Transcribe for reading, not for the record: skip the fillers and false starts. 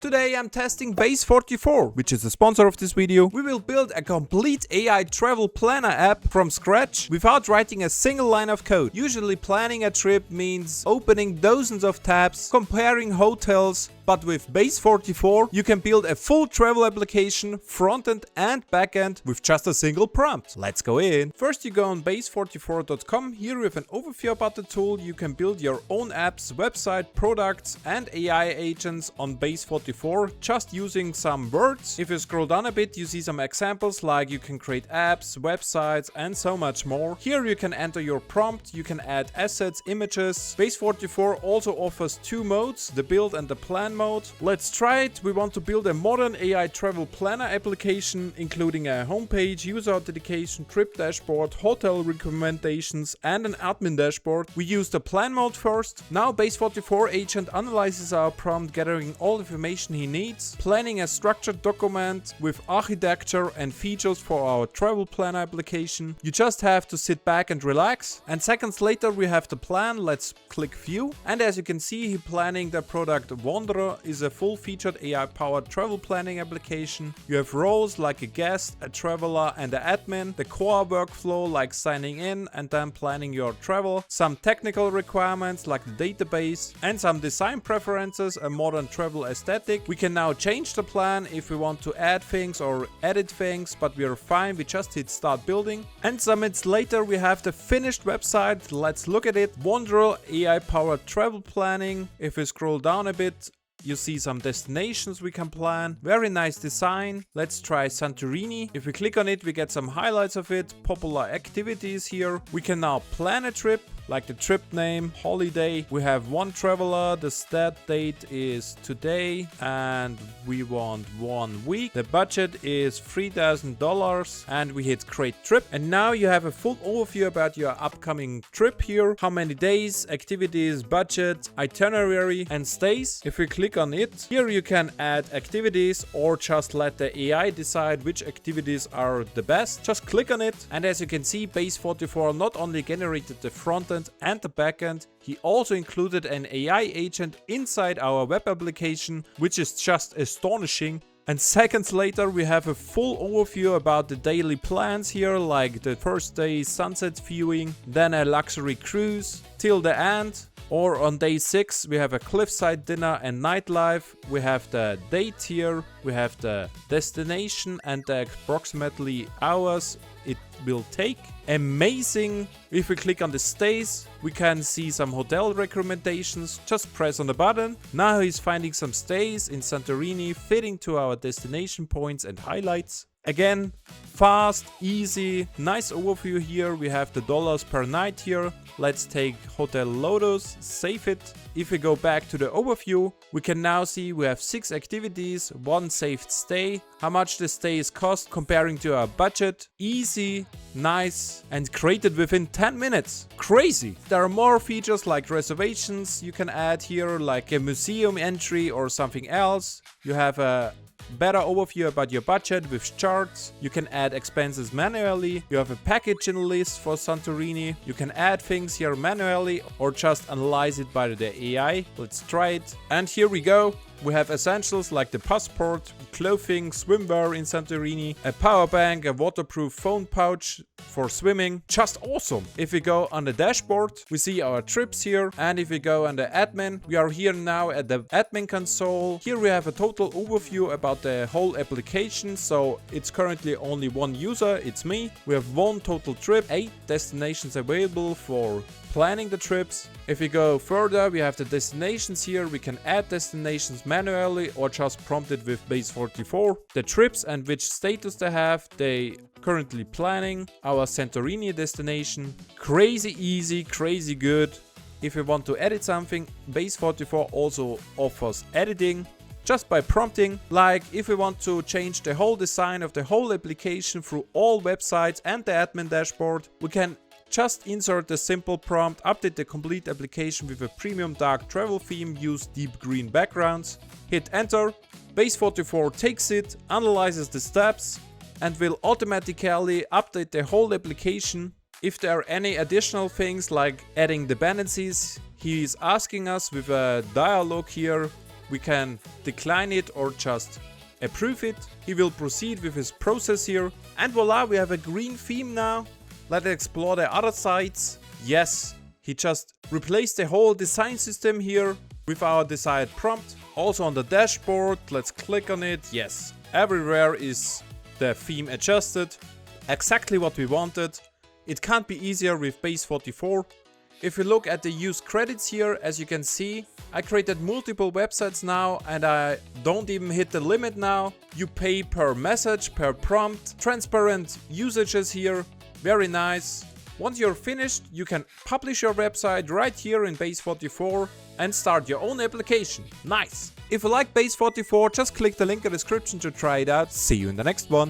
Today I'm testing Base44, which is the sponsor of this video. We will build a complete AI travel planner app from scratch without writing a single line of code. Usually planning a trip means opening dozens of tabs, comparing hotels, but with Base44 you can build a full travel application, front-end and back-end with just a single prompt. Let's go in. First you go on base44.com. Here we have an overview about the tool. You can build your own apps, website, products and AI agents on Base44 just using some words. If you scroll down a bit, you see some examples like you can create apps, websites and so much more. Here you can enter your prompt, you can add assets, images. Base44 also offers two modes, the build and the plan mode. Let's try it. We want to build a modern AI travel planner application including a homepage, user authentication, trip dashboard, hotel recommendations and an admin dashboard. We use the plan mode first. Now Base44 agent analyzes our prompt, gathering all the information he needs, planning a structured document with architecture and features for our travel planner application. You just have to sit back and relax. And seconds later we have the plan. Let's click view. And as you can see, he planning the product Wanderer is a full-featured AI-powered travel planning application. You have roles like a guest, a traveler and an admin, the core workflow like signing in and then planning your travel, some technical requirements like the database and some design preferences, a modern travel aesthetic. We can now change the plan if we want to add things or edit things, but we are fine. We just hit start building. And some minutes later we have the finished website. Let's look at it. Wanderer AI-powered travel planning. If we scroll down a bit, you see some destinations we can plan. Very nice design. Let's try Santorini. If we click on it, we get some highlights of it. Popular activities here. We can now plan a trip, like the trip name, holiday. We have one traveler. The start date is today and we want 1 week. The budget is $3,000 and we hit create trip. And now you have a full overview about your upcoming trip here. How many days, activities, budget, itinerary and stays. If we click on it, here you can add activities or just let the AI decide which activities are the best. Just click on it and as you can see, Base44 not only generated the front end and the back end, he also included an AI agent inside our web application, which is just astonishing. And seconds later we have a full overview about the daily plans here, like the first day sunset viewing, then a luxury cruise till the end. Or on day 6 we have a cliffside dinner and nightlife. We have the date here, we have the destination and the approximately hours it will take. Amazing. If we click on the stays, we can see some hotel recommendations. Just press on the button. Now he's finding some stays in Santorini fitting to our destination points and highlights. Again, fast, easy, nice overview here. We have the dollars per night here. Let's take Hotel Lotus, save it. If we go back to the overview, we can now see we have 6 activities, 1 saved stay, how much the stay is cost comparing to our budget. Easy, nice and created within 10 minutes. Crazy! There are more features like reservations you can add here, like a museum entry or something else. You have a better overview about your budget with charts. You can add expenses manually. You have a packaging list for Santorini. You can add things here manually or just analyze it by the AI. Let's try it. And here we go. We have essentials like the passport, clothing, swimwear in Santorini, a power bank, a waterproof phone pouch for swimming. Just awesome. If we go on the dashboard, we see our trips here. And if we go on the admin, we are here now at the admin console. Here we have a total overview about the whole application. So it's currently only one user, it's me. We have 1 total trip, 8 destinations available for planning the trips. If we go further, we have the destinations here. We can add destinations manually or just prompt it with Base44. The trips and which status they have. They currently planning our Santorini destination. Crazy easy, crazy good. If we want to edit something, Base44 also offers editing just by prompting. Like if we want to change the whole design of the whole application through all websites and the admin dashboard, we can just insert a simple prompt, update the complete application with a premium dark travel theme, use deep green backgrounds, hit enter. Base44 takes it, analyzes the steps and will automatically update the whole application. If there are any additional things like adding dependencies, he is asking us with a dialog here We can decline it or just approve it. He will proceed with his process here. And voila, we have a green theme now. Let's explore the other sides. Yes, he just replaced the whole design system here with our desired prompt. Also on the dashboard, let's click on it. Yes, everywhere is the theme adjusted. Exactly what we wanted. It can't be easier with Base44. If you look at the use credits here, as you can see, I created multiple websites now and I don't even hit the limit now. You pay per message, per prompt, transparent usages here, very nice. Once you're finished, you can publish your website right here in Base44 and start your own application. Nice! If you like Base44, just click the link in the description to try it out. See you in the next one.